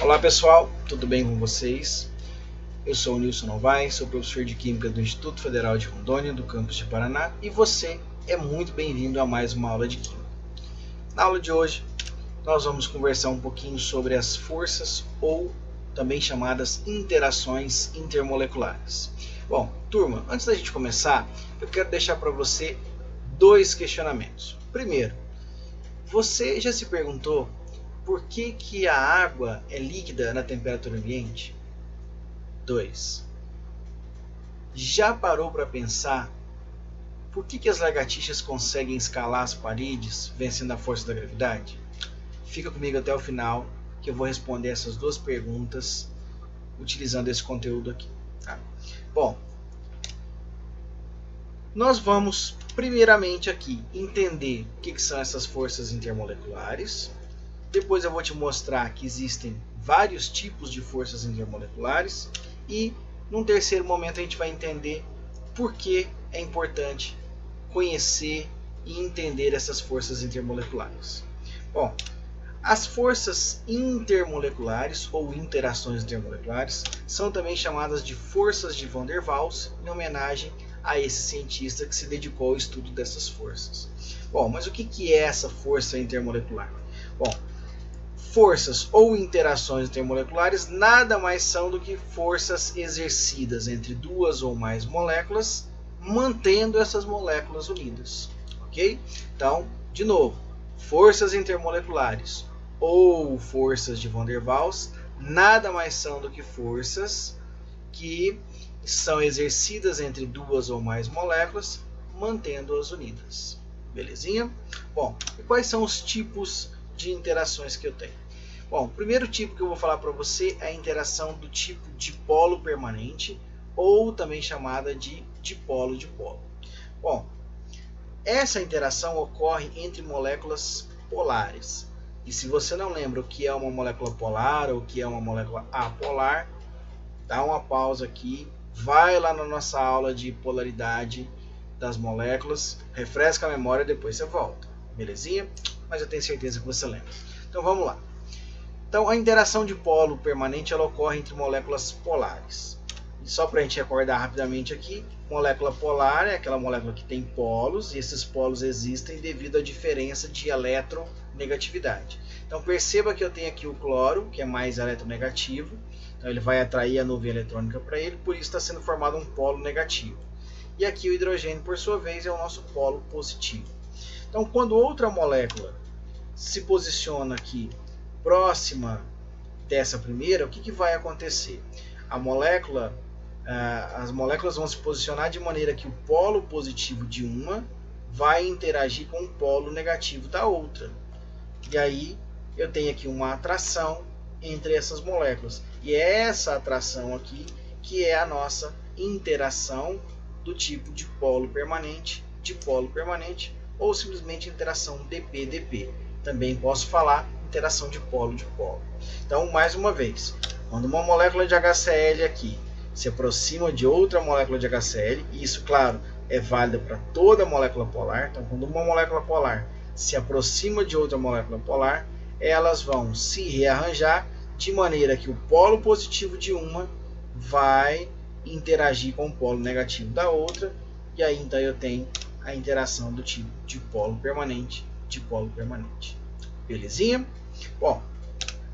Olá pessoal, tudo bem com vocês? Eu sou o Nilson Novaes, sou professor de Química do Instituto Federal de Rondônia, do campus de Paraná, e você é muito bem-vindo a mais uma aula de Química. Na aula de hoje, nós vamos conversar um pouquinho sobre as forças ou também chamadas interações intermoleculares. Bom, turma, antes da gente começar, eu quero deixar para você dois questionamentos. Primeiro, você já se perguntou por que a água é líquida na temperatura ambiente? 2. Já parou para pensar por que as lagartixas conseguem escalar as paredes vencendo a força da gravidade? Fica comigo até o final que eu vou responder essas duas perguntas utilizando esse conteúdo aqui. Tá? Bom, nós vamos primeiramente aqui entender o que são essas forças intermoleculares. Depois eu vou te mostrar que existem vários tipos de forças intermoleculares e num terceiro momento a gente vai entender por que é importante conhecer e entender essas forças intermoleculares. Bom, as forças intermoleculares ou interações intermoleculares são também chamadas de forças de Van der Waals em homenagem a esse cientista que se dedicou ao estudo dessas forças. Bom, mas o que é essa força intermolecular? Bom, forças ou interações intermoleculares nada mais são do que forças exercidas entre duas ou mais moléculas, mantendo essas moléculas unidas. Ok? Então, de novo, forças intermoleculares ou forças de Van der Waals nada mais são do que forças que são exercidas entre duas ou mais moléculas, mantendo-as unidas. Belezinha? Bom, e quais são os tipos de interações que eu tenho? Bom, o primeiro tipo que eu vou falar para você é a interação do tipo dipolo permanente, ou também chamada de dipolo-dipolo. Bom, essa interação ocorre entre moléculas polares. E se você não lembra o que é uma molécula polar ou o que é uma molécula apolar, dá uma pausa aqui, vai lá na nossa aula de polaridade das moléculas, refresca a memória e depois você volta. Belezinha? Mas eu tenho certeza que você lembra. Então vamos lá. Então a interação dipolo permanente ela ocorre entre moléculas polares. E só para a gente recordar rapidamente aqui, molécula polar é aquela molécula que tem polos, e esses polos existem devido à diferença de eletronegatividade. Então perceba que eu tenho aqui o cloro, que é mais eletronegativo, então ele vai atrair a nuvem eletrônica para ele, por isso está sendo formado um polo negativo. E aqui o hidrogênio, por sua vez, é o nosso polo positivo. Então quando outra molécula se posiciona aqui próxima dessa primeira, o que vai acontecer? As moléculas vão se posicionar de maneira que o polo positivo de uma vai interagir com o polo negativo da outra. E aí eu tenho aqui uma atração entre essas moléculas. E é essa atração aqui que é a nossa interação do tipo dipolo permanente, ou simplesmente interação dp-dp. Também posso falar interação dipolo-dipolo. Então, mais uma vez, quando uma molécula de HCl aqui se aproxima de outra molécula de HCl, e isso, claro, é válido para toda molécula polar. Então, quando uma molécula polar se aproxima de outra molécula polar, elas vão se rearranjar de maneira que o polo positivo de uma vai interagir com o polo negativo da outra, e aí então eu tenho a interação do tipo dipolo permanente. Belezinha? Bom,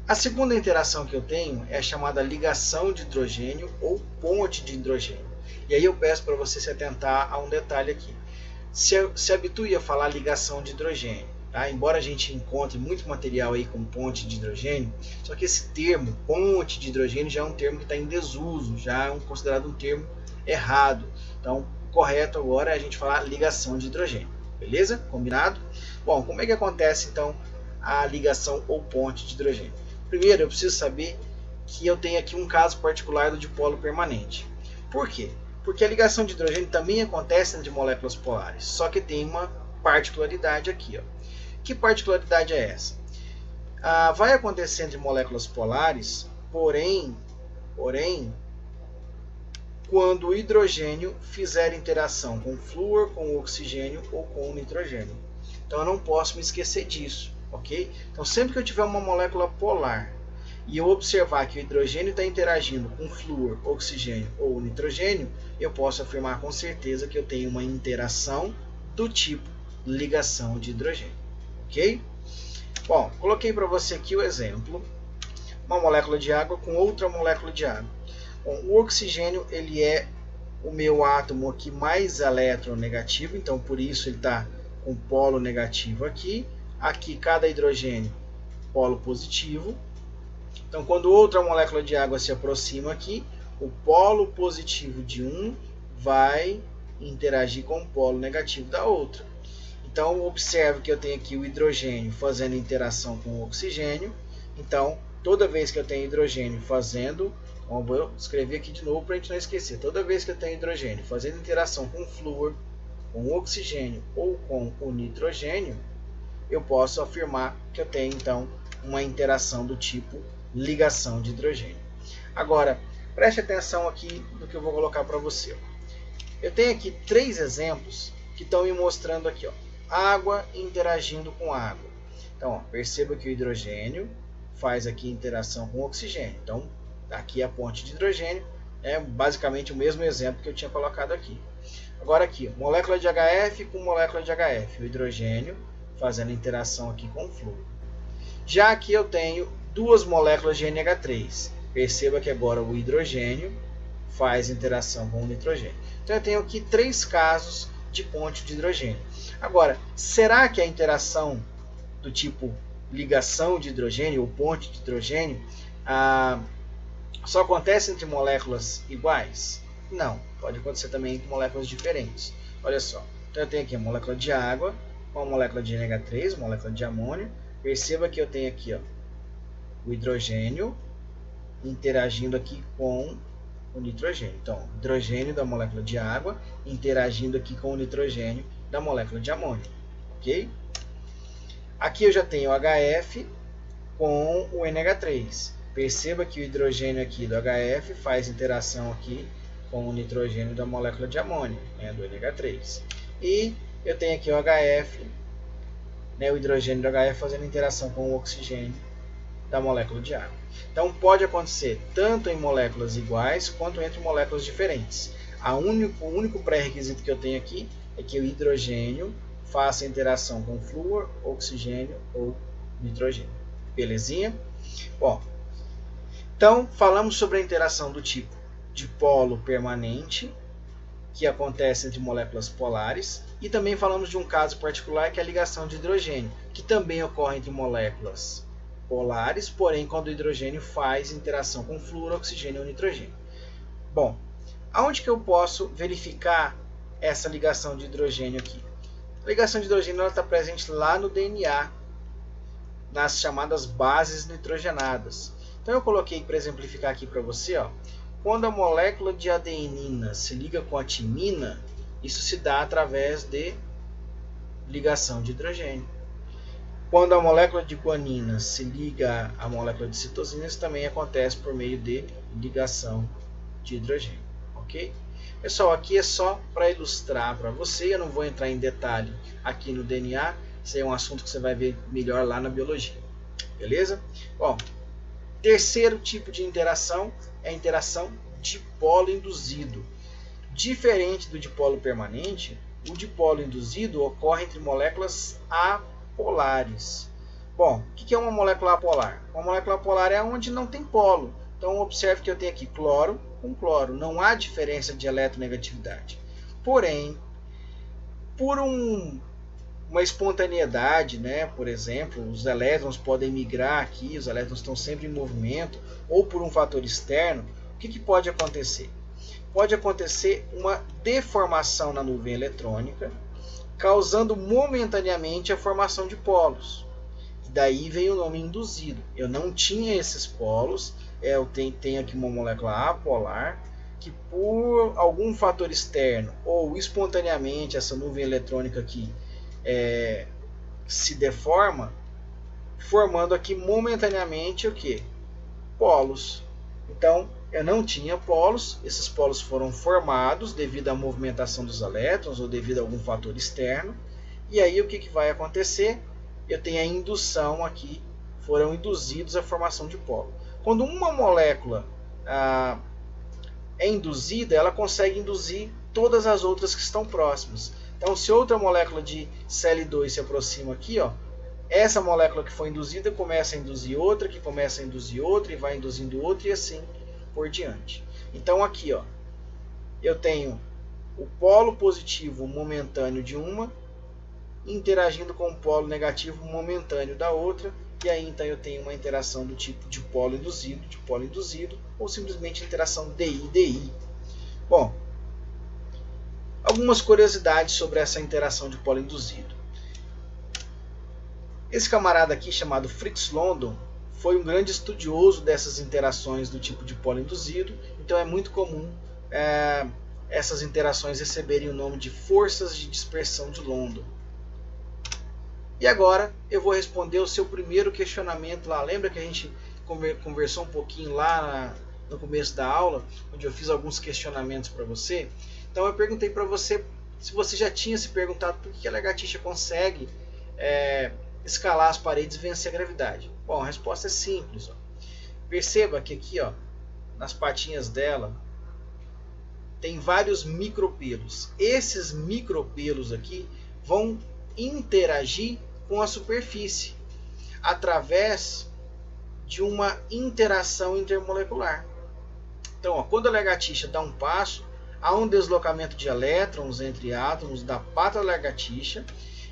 a segunda interação que eu tenho é a chamada ligação de hidrogênio ou ponte de hidrogênio. E aí eu peço para você se atentar a um detalhe aqui. Se habitue a falar ligação de hidrogênio. Tá? Embora a gente encontre muito material aí com ponte de hidrogênio, só que esse termo, ponte de hidrogênio, já é um termo que está em desuso, já é considerado um termo errado. Então, o correto agora é a gente falar ligação de hidrogênio. Beleza? Combinado? Bom, como é que acontece então a ligação ou ponte de hidrogênio? Primeiro, eu preciso saber que eu tenho aqui um caso particular do dipolo permanente. Por quê? Porque a ligação de hidrogênio também acontece entre moléculas polares, só que tem uma particularidade aqui. Ó. Que particularidade é essa? Vai acontecer entre moléculas polares, porém, quando o hidrogênio fizer interação com flúor, com oxigênio ou com nitrogênio. Então eu não posso me esquecer disso, ok? Então sempre que eu tiver uma molécula polar e eu observar que o hidrogênio está interagindo com flúor, oxigênio ou nitrogênio, eu posso afirmar com certeza que eu tenho uma interação do tipo ligação de hidrogênio. Ok? Bom, coloquei para você aqui o exemplo, uma molécula de água com outra molécula de água. Bom, o oxigênio ele é o meu átomo aqui mais eletronegativo, então por isso ele está com polo negativo aqui. Aqui cada hidrogênio polo positivo. Então quando outra molécula de água se aproxima aqui, o polo positivo de um vai interagir com o polo negativo da outra. Então observe que eu tenho aqui o hidrogênio fazendo interação com o oxigênio. Então toda vez que eu tenho hidrogênio fazendo, vou escrever aqui de novo para a gente não esquecer, toda vez que eu tenho hidrogênio fazendo interação com o flúor, com o oxigênio ou com o nitrogênio, eu posso afirmar que eu tenho então uma interação do tipo ligação de hidrogênio. Agora, preste atenção aqui no que eu vou colocar para você. Eu tenho aqui 3 exemplos que estão me mostrando aqui, ó, água interagindo com água. Então, ó, perceba que o hidrogênio faz aqui interação com o oxigênio. Então, aqui a ponte de hidrogênio é basicamente o mesmo exemplo que eu tinha colocado aqui. Agora aqui, molécula de HF com molécula de HF, o hidrogênio fazendo interação aqui com o flúor. Já aqui eu tenho 2 moléculas de NH3. Perceba que agora o hidrogênio faz interação com o nitrogênio. Então eu tenho aqui 3 casos de ponte de hidrogênio. Agora, será que a interação do tipo ligação de hidrogênio ou ponte de hidrogênio só acontece entre moléculas iguais? Não, pode acontecer também entre moléculas diferentes. Olha só, então eu tenho aqui a molécula de água com a molécula de NH3, molécula de amônio. Perceba que eu tenho aqui, ó, o hidrogênio interagindo aqui com o nitrogênio. Então, hidrogênio da molécula de água interagindo aqui com o nitrogênio da molécula de amônio. Ok? Aqui eu já tenho o HF com o NH3. Perceba que o hidrogênio aqui do HF faz interação aqui com o nitrogênio da molécula de amônio, né, do NH3. E eu tenho aqui o HF, né, o hidrogênio do HF fazendo interação com o oxigênio da molécula de água. Então pode acontecer tanto em moléculas iguais quanto entre moléculas diferentes. O único pré-requisito que eu tenho aqui é que o hidrogênio faça interação com flúor, oxigênio ou nitrogênio. Belezinha? Bom, então falamos sobre a interação do tipo dipolo permanente, que acontece entre moléculas polares, e também falamos de um caso particular que é a ligação de hidrogênio, que também ocorre entre moléculas polares, porém quando o hidrogênio faz interação com flúor, oxigênio ou nitrogênio. Bom, aonde que eu posso verificar essa ligação de hidrogênio aqui? A ligação de hidrogênio está presente lá no DNA, nas chamadas bases nitrogenadas. Então eu coloquei para exemplificar aqui para você, ó, quando a molécula de adenina se liga com a timina, isso se dá através de ligação de hidrogênio. Quando a molécula de guanina se liga à molécula de citosina, isso também acontece por meio de ligação de hidrogênio. Ok? Pessoal, aqui é só para ilustrar para você, eu não vou entrar em detalhe aqui no DNA, isso é um assunto que você vai ver melhor lá na biologia. Beleza? Bom, terceiro tipo de interação é a interação dipolo induzido. Diferente do dipolo permanente, o dipolo induzido ocorre entre moléculas apolares. Bom, o que é uma molécula apolar? Uma molécula apolar é onde não tem polo. Então observe que eu tenho aqui cloro com cloro, não há diferença de eletronegatividade. Porém, por uma espontaneidade, né? Por exemplo, os elétrons podem migrar aqui, os elétrons estão sempre em movimento, ou por um fator externo, o que pode acontecer? Pode acontecer uma deformação na nuvem eletrônica, causando momentaneamente a formação de polos. E daí vem o nome induzido. Eu não tinha esses polos, eu tenho aqui uma molécula apolar, que por algum fator externo, ou espontaneamente essa nuvem eletrônica aqui, se deforma, formando aqui momentaneamente o que? Polos. Então eu não tinha polos, esses polos foram formados devido à movimentação dos elétrons ou devido a algum fator externo, e aí o que vai acontecer? Eu tenho a indução aqui, foram induzidos a formação de polo. Quando uma molécula é induzida, ela consegue induzir todas as outras que estão próximas. Então, se outra molécula de Cl2 se aproxima aqui, ó, essa molécula que foi induzida começa a induzir outra, que começa a induzir outra, e vai induzindo outra, e assim por diante. Então, aqui, ó, eu tenho o polo positivo momentâneo de uma interagindo com o polo negativo momentâneo da outra, e aí então eu tenho uma interação do tipo de polo induzido, ou simplesmente interação DI-DI. Bom, algumas curiosidades sobre essa interação de polo induzido. Esse camarada aqui, chamado Fritz London, foi um grande estudioso dessas interações do tipo de polo induzido, então é muito comum essas interações receberem o nome de forças de dispersão de London. E agora eu vou responder o seu primeiro questionamento lá. Lembra que a gente conversou um pouquinho lá no começo da aula, onde eu fiz alguns questionamentos para você? Então eu perguntei para você se você já tinha se perguntado por que a lagartixa consegue escalar as paredes e vencer a gravidade. Bom, a resposta é simples. Ó. Perceba que aqui, ó, nas patinhas dela, tem vários micropelos. Esses micropelos aqui vão interagir com a superfície através de uma interação intermolecular. Então, ó, quando a lagartixa dá um passo, há um deslocamento de elétrons entre átomos da pata da lagartixa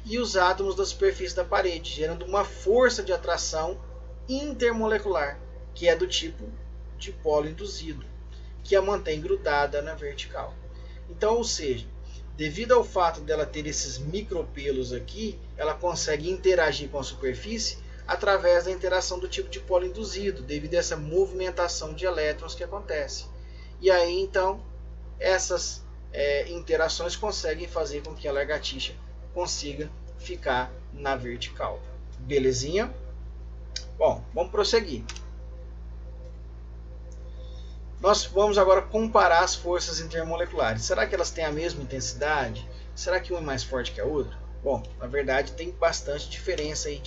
e os átomos da superfície da parede, gerando uma força de atração intermolecular, que é do tipo de polo induzido, que a mantém grudada na vertical. Então, ou seja, devido ao fato dela ter esses micropelos aqui, ela consegue interagir com a superfície através da interação do tipo de polo induzido, devido a essa movimentação de elétrons que acontece. E aí, então, essas interações conseguem fazer com que a lagartixa consiga ficar na vertical. Belezinha? Bom, vamos prosseguir. Nós vamos agora comparar as forças intermoleculares. Será que elas têm a mesma intensidade? Será que uma é mais forte que a outra? Bom, na verdade tem bastante diferença aí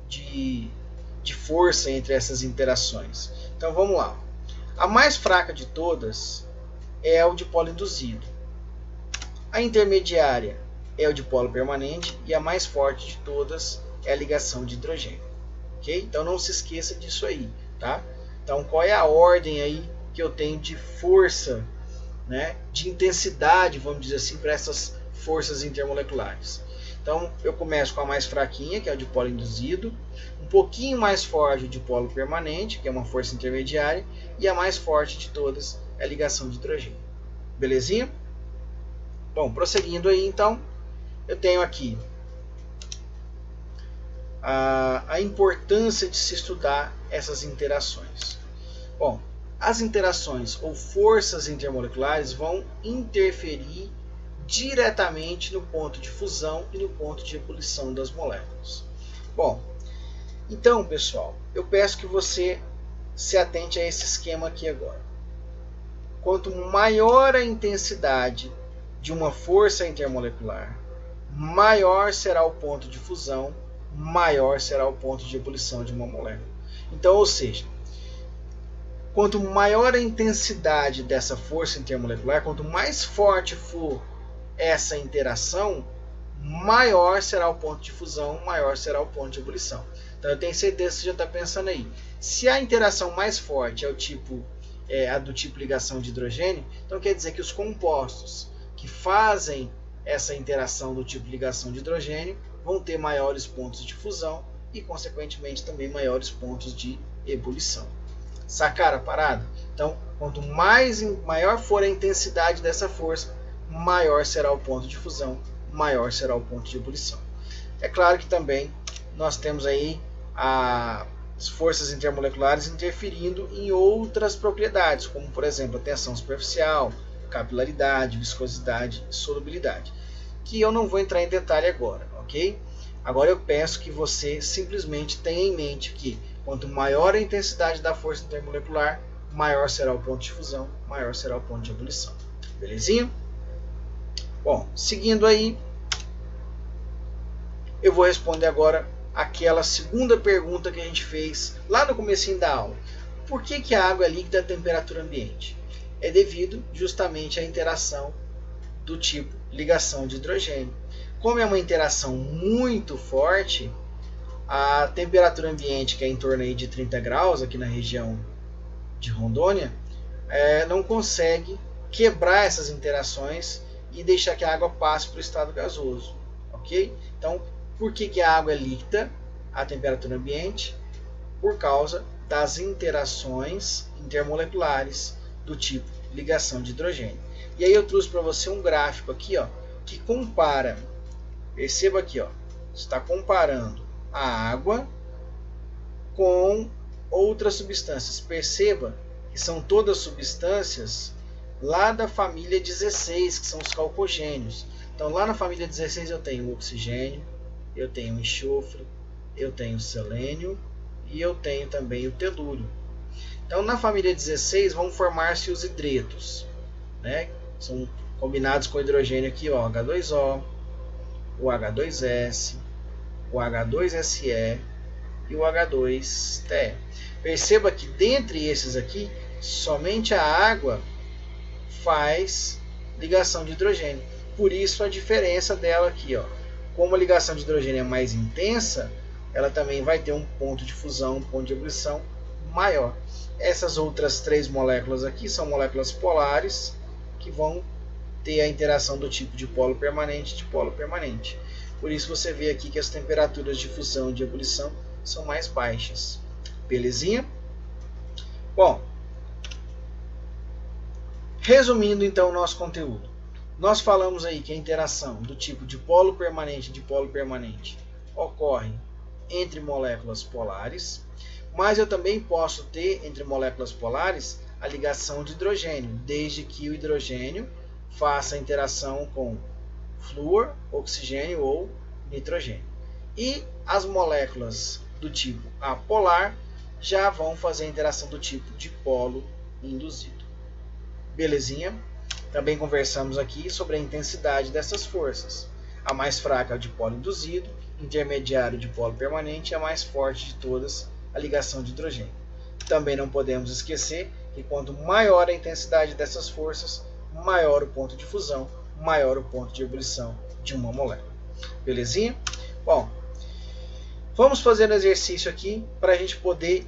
de força entre essas interações. Então vamos lá. A mais fraca de todas é o de polo induzido. A intermediária é o de polo permanente e a mais forte de todas é a ligação de hidrogênio. Ok? Então não se esqueça disso aí, tá? Então qual é a ordem aí que eu tenho de força, né, de intensidade, vamos dizer assim, para essas forças intermoleculares? Então eu começo com a mais fraquinha, que é o de polo induzido, um pouquinho mais forte o de polo permanente, que é uma força intermediária, e a mais forte de todas é a ligação de hidrogênio. Belezinha? Bom, prosseguindo aí então, eu tenho aqui a importância de se estudar essas interações. Bom, as interações ou forças intermoleculares vão interferir diretamente no ponto de fusão e no ponto de ebulição das moléculas. Bom, então pessoal, eu peço que você se atente a esse esquema aqui agora. Quanto maior a intensidade de uma força intermolecular, maior será o ponto de fusão, maior será o ponto de ebulição de uma molécula. Então, ou seja, quanto maior a intensidade dessa força intermolecular, quanto mais forte for essa interação, maior será o ponto de fusão, maior será o ponto de ebulição. Então eu tenho certeza que você já está pensando aí. Se a interação mais forte é a do tipo ligação de hidrogênio, então quer dizer que os compostos que fazem essa interação do tipo ligação de hidrogênio vão ter maiores pontos de fusão e, consequentemente, também maiores pontos de ebulição. Sacaram a parada? Então, quanto maior for a intensidade dessa força, maior será o ponto de fusão, maior será o ponto de ebulição. É claro que também nós temos aí as forças intermoleculares interferindo em outras propriedades, como por exemplo a tensão superficial, capilaridade, viscosidade e solubilidade, que eu não vou entrar em detalhe agora, ok? Agora eu peço que você simplesmente tenha em mente que quanto maior a intensidade da força intermolecular, maior será o ponto de fusão, maior será o ponto de ebulição. Belezinha? Bom, seguindo aí, eu vou responder agora aquela segunda pergunta que a gente fez lá no comecinho da aula. por que a água é líquida a temperatura ambiente? É devido justamente à interação do tipo ligação de hidrogênio. Como é uma interação muito forte, a temperatura ambiente, que é em torno aí de 30 graus aqui na região de Rondônia, não consegue quebrar essas interações e deixar que a água passe para o estado gasoso. Ok? Então, por que a água é líquida a temperatura ambiente? Por causa das interações intermoleculares do tipo ligação de hidrogênio. E aí eu trouxe para você um gráfico aqui, ó, que compara, perceba aqui, ó, está comparando a água com outras substâncias. Perceba que são todas substâncias lá da família 16, que são os calcogênios. Então lá na família 16 eu tenho o oxigênio, eu tenho o enxofre, eu tenho o selênio e eu tenho também o telúrio. Então na família 16 vão formar-se os hidretos, né? São combinados com hidrogênio aqui, ó, H2O, o H2S, o H2SE e o H2TE. Perceba que dentre esses aqui, somente a água faz ligação de hidrogênio. Por isso a diferença dela aqui, ó. Como a ligação de hidrogênio é mais intensa, ela também vai ter um ponto de fusão, um ponto de ebulição maior. Essas outras três moléculas aqui são moléculas polares, que vão ter a interação do tipo de polo permanente e de polo permanente. Por isso você vê aqui que as temperaturas de fusão e de ebulição são mais baixas. Belezinha? Bom, resumindo então o nosso conteúdo. Nós falamos aí que a interação do tipo de polo permanente e de polo permanente ocorre entre moléculas polares, mas eu também posso ter entre moléculas polares a ligação de hidrogênio, desde que o hidrogênio faça a interação com flúor, oxigênio ou nitrogênio. E as moléculas do tipo apolar já vão fazer a interação do tipo de polo induzido. Belezinha? Também conversamos aqui sobre a intensidade dessas forças. A mais fraca é a de polo induzido, intermediário de polo permanente e a mais forte de todas, a ligação de hidrogênio. Também não podemos esquecer que quanto maior a intensidade dessas forças, maior o ponto de fusão, maior o ponto de ebulição de uma molécula. Belezinha? Bom, vamos fazer um exercício aqui para a gente poder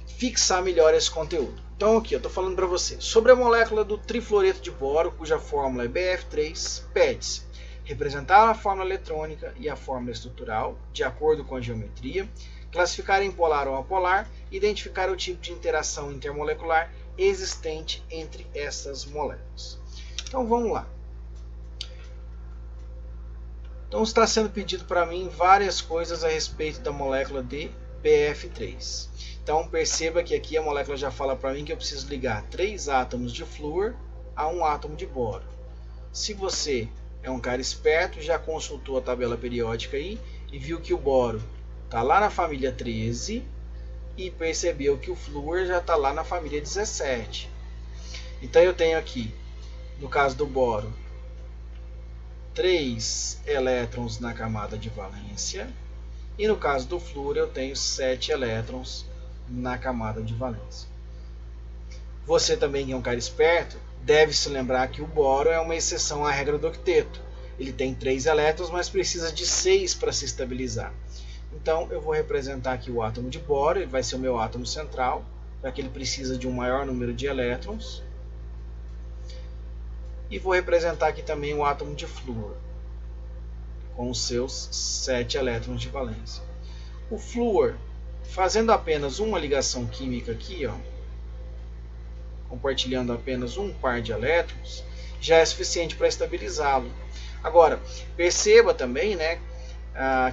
fixar melhor esse conteúdo. Então aqui eu estou falando para você sobre a molécula do trifluoreto de boro, cuja fórmula é BF3, pede-se representar a fórmula eletrônica e a fórmula estrutural de acordo com a geometria, classificar em polar ou apolar, identificar o tipo de interação intermolecular existente entre essas moléculas. Então vamos lá. Então está sendo pedido para mim várias coisas a respeito da molécula de BF3. Então perceba que aqui a molécula já fala para mim que eu preciso ligar 3 átomos de flúor a um átomo de boro. Se você é um cara esperto, já consultou a tabela periódica aí e viu que o boro está lá na família 13 e percebeu que o flúor já está lá na família 17. Então eu tenho aqui, no caso do boro, 3 elétrons na camada de valência e no caso do flúor eu tenho 7 elétrons na camada de valência. Você também, que é um cara esperto, deve se lembrar que o boro é uma exceção à regra do octeto. Ele tem 3 elétrons, mas precisa de 6 para se estabilizar. Então eu vou representar aqui o átomo de boro, ele vai ser o meu átomo central, já que ele precisa de um maior número de elétrons. E vou representar aqui também o átomo de flúor, com os seus 7 elétrons de valência. O flúor, fazendo apenas uma ligação química aqui, ó, compartilhando apenas um par de elétrons, já é suficiente para estabilizá-lo. Agora, perceba também, né,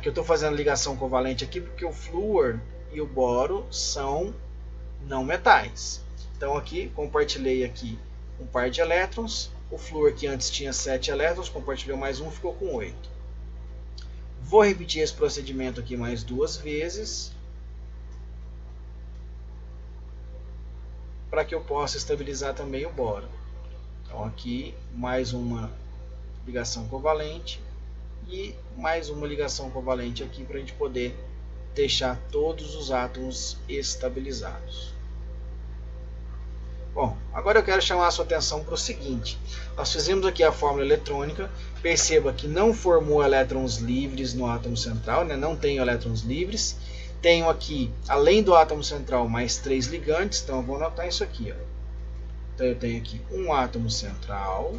que eu estou fazendo ligação covalente aqui porque o flúor e o boro são não metais. Então aqui, compartilhei aqui um par de elétrons. O flúor que antes tinha 7 elétrons, compartilhou mais um, ficou com 8. Vou repetir esse procedimento aqui mais 2 vezes, para que eu possa estabilizar também o boro. Então aqui mais uma ligação covalente e mais uma ligação covalente aqui para a gente poder deixar todos os átomos estabilizados. Bom, agora eu quero chamar a sua atenção para o seguinte. Nós fizemos aqui a fórmula eletrônica. Perceba que não formou elétrons livres no átomo central, né? Não tenho elétrons livres. Tenho aqui, além do átomo central, mais 3 ligantes. Então eu vou anotar isso aqui. Ó. Então eu tenho aqui um átomo central.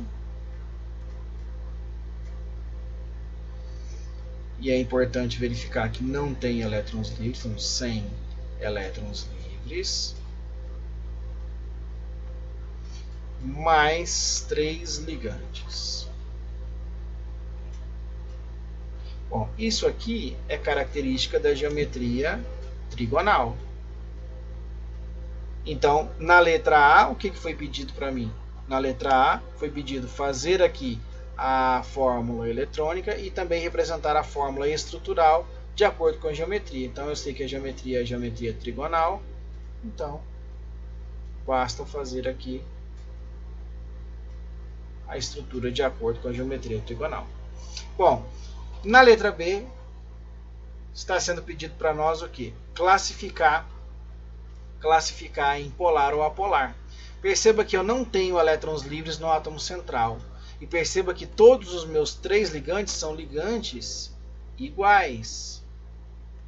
E é importante verificar que não tem elétrons livres. Então sem elétrons livres. Mais 3 ligantes. Bom, isso aqui é característica da geometria trigonal. Então, na letra A, o que foi pedido para mim? Na letra A, foi pedido fazer aqui a fórmula eletrônica e também representar a fórmula estrutural de acordo com a geometria. Então, eu sei que a geometria é a geometria trigonal. Então, basta fazer aqui a estrutura de acordo com a geometria trigonal. Bom, na letra B, está sendo pedido para nós o quê? Classificar em polar ou apolar. Perceba que eu não tenho elétrons livres no átomo central. E perceba que todos os meus 3 ligantes são ligantes iguais.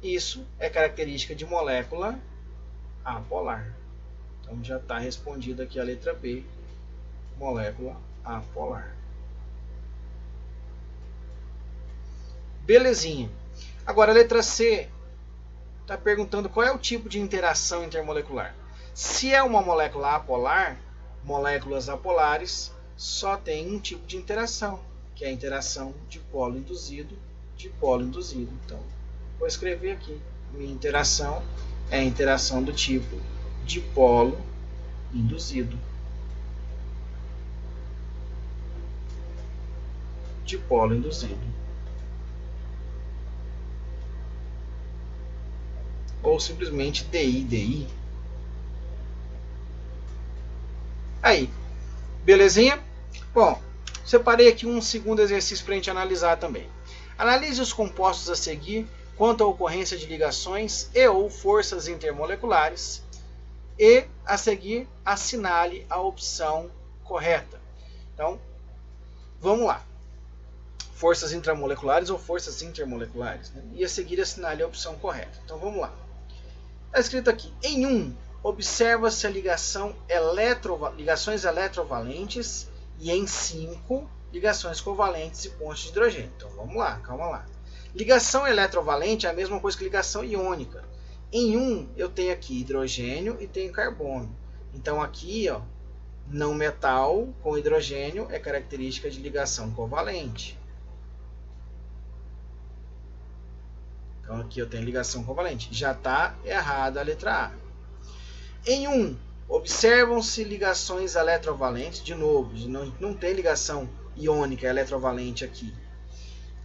Isso é característica de molécula apolar. Então já está respondida aqui a letra B, molécula apolar. Belezinha. Agora a letra C está perguntando qual é o tipo de interação intermolecular. Se é uma molécula apolar, moléculas apolares só tem um tipo de interação, que é a interação dipolo induzido. Então, vou escrever aqui. Minha interação é a interação do tipo dipolo induzido. Dipolo induzido. Ou simplesmente DI. Aí, belezinha? Bom, separei aqui um segundo exercício para a gente analisar também. Analise os compostos a seguir quanto à ocorrência de ligações e ou forças intermoleculares e, a seguir, assinale a opção correta. Então, vamos lá. Forças intramoleculares ou forças intermoleculares. Né? E a seguir, assinale a opção correta. Então, vamos lá. Está escrito aqui, em 1, observa-se a ligações eletrovalentes e em 5, ligações covalentes e pontes de hidrogênio. Então vamos lá, calma lá. Ligação eletrovalente é a mesma coisa que ligação iônica. Em 1 eu tenho aqui hidrogênio e tenho carbono. Então aqui, ó, não metal com hidrogênio é característica de ligação covalente. Então aqui eu tenho ligação covalente. Já está errada a letra A. Em 1, observam-se ligações eletrovalentes. De novo, não tem ligação iônica eletrovalente aqui.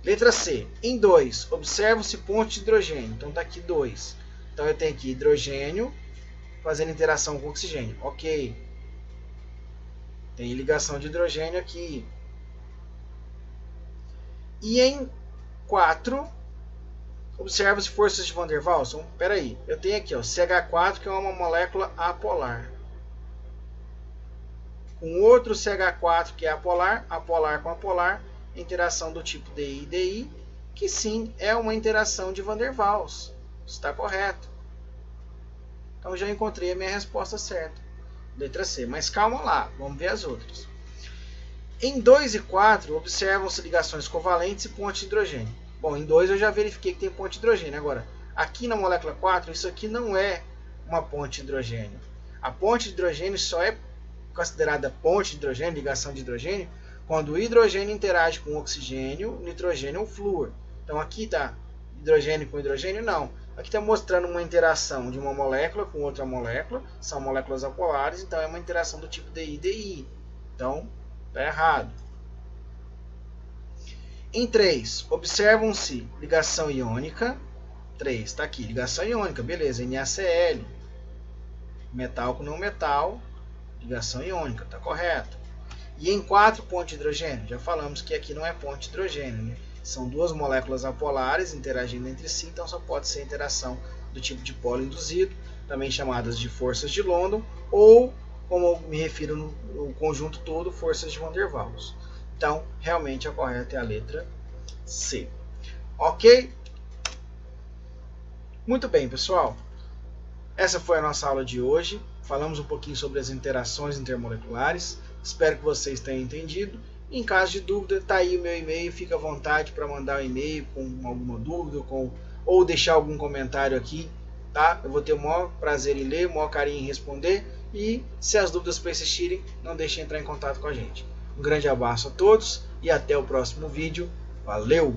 Letra C. Em 2, observam-se pontes de hidrogênio. Então está aqui 2. Então eu tenho aqui hidrogênio fazendo interação com oxigênio. Ok. Tem ligação de hidrogênio aqui. E em 4, observa-se forças de Van der Waals. Então, peraí, eu tenho aqui ó, CH4, que é uma molécula apolar. Com outro CH4, que é apolar com apolar, interação do tipo DI, que sim, é uma interação de Van der Waals. Está correto. Então, já encontrei a minha resposta certa. Letra C. Mas calma lá, vamos ver as outras. Em 2 e 4, observam-se ligações covalentes e pontes de hidrogênio. Bom, em 2 eu já verifiquei que tem ponte de hidrogênio. Agora, aqui na molécula 4, isso aqui não é uma ponte de hidrogênio. A ponte de hidrogênio só é considerada ponte de hidrogênio, ligação de hidrogênio, quando o hidrogênio interage com oxigênio, nitrogênio ou flúor. Então aqui está hidrogênio com hidrogênio? Não. Aqui está mostrando uma interação de uma molécula com outra molécula. São moléculas apolares, então é uma interação do tipo DI. Então, está errado. Em 3, observam-se ligação iônica. 3, está aqui, ligação iônica, beleza, NaCl. Metal com não metal, ligação iônica, está correto. E em 4, ponte de hidrogênio, já falamos que aqui não é ponte de hidrogênio, né? São duas moléculas apolares interagindo entre si, então só pode ser interação do tipo dipolo induzido, também chamadas de forças de London, ou, como eu me refiro no conjunto todo, forças de Van der Waals. Então, realmente a correta é a letra C. Ok? Muito bem, pessoal. Essa foi a nossa aula de hoje. Falamos um pouquinho sobre as interações intermoleculares. Espero que vocês tenham entendido. Em caso de dúvida, está aí o meu e-mail. Fica à vontade para mandar um e-mail com alguma dúvida ou deixar algum comentário aqui. Tá? Eu vou ter o maior prazer em ler, o maior carinho em responder. E se as dúvidas persistirem, não deixem de entrar em contato com a gente. Um grande abraço a todos e até o próximo vídeo. Valeu!